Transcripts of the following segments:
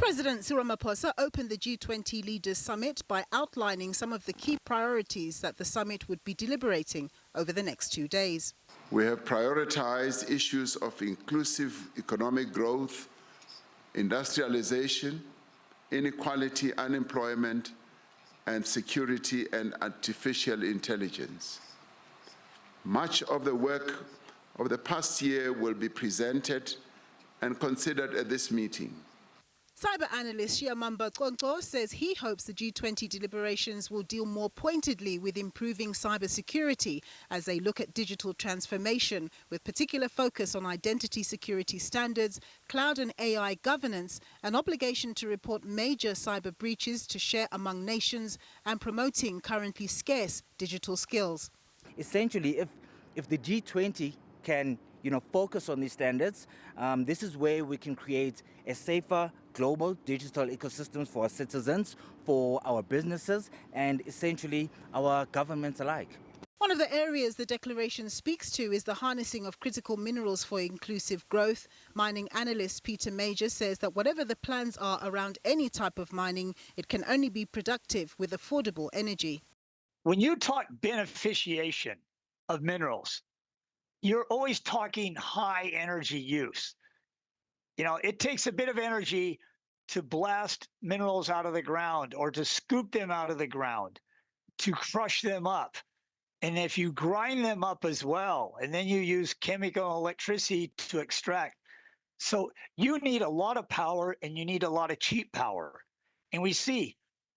President Cyril Ramaphosa opened the G20 Leaders Summit by outlining some of the key priorities that the summit would be deliberating over the next 2 days. We have prioritized issues of inclusive economic growth, industrialization, inequality, unemployment, and security and artificial intelligence. Much of the work of the past year will be presented and considered at this meeting. Cyber analyst Shiamamba Konko says he hopes the G20 deliberations will deal more pointedly with improving cybersecurity as they look at digital transformation, with particular focus on identity security standards, cloud and AI governance, an obligation to report major cyber breaches to share among nations, and promoting currently scarce digital skills. Essentially, if the G20 can focus on these standards, this is where we can create a safer global digital ecosystem for our citizens, for our businesses, and essentially our governments alike. One of the areas the declaration speaks to is the harnessing of critical minerals for inclusive growth. Mining analyst Peter Major says that whatever the plans are around any type of mining, it can only be productive with affordable energy. When you talk beneficiation of minerals, you're always talking high energy use. It takes a bit of energy to blast minerals out of the ground or to scoop them out of the ground, to crush them up. And if you grind them up as well, and then you use chemical electricity to extract. So you need a lot of power and you need a lot of cheap power. And we see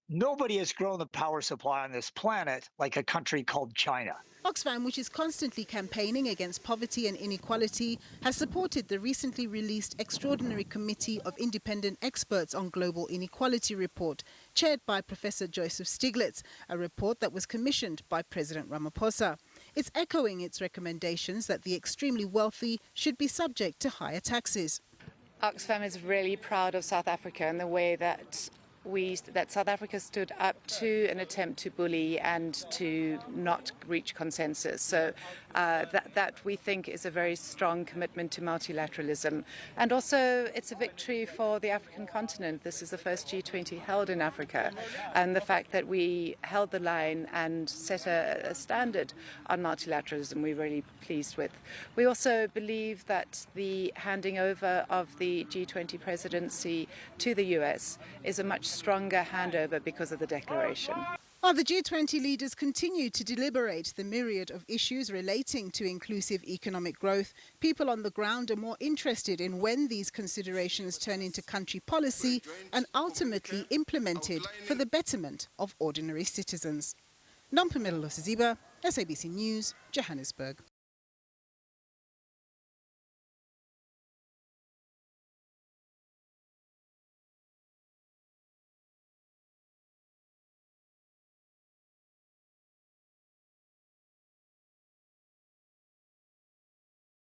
nobody has grown the power supply on this planet like a country called China. Oxfam, which is constantly campaigning against poverty and inequality, has supported the recently released Extraordinary Committee of Independent Experts on Global Inequality report, chaired by Professor Joseph Stiglitz, a report that was commissioned by President Ramaphosa. It's echoing its recommendations that the extremely wealthy should be subject to higher taxes. Oxfam is really proud of South Africa and the way that South Africa stood up to an attempt to bully and to not reach consensus. So that we think is a very strong commitment to multilateralism. And also it's a victory for the African continent. This is the first G20 held in Africa. And the fact that we held the line and set a standard on multilateralism, we're really pleased with. We also believe that the handing over of the G20 presidency to the US is a much stronger handover because of the declaration. While the G20 leaders continue to deliberate the myriad of issues relating to inclusive economic growth, people on the ground are more interested in when these considerations turn into country policy and ultimately implemented for the betterment of ordinary citizens. Nompumelo Siziba, SABC News, Johannesburg.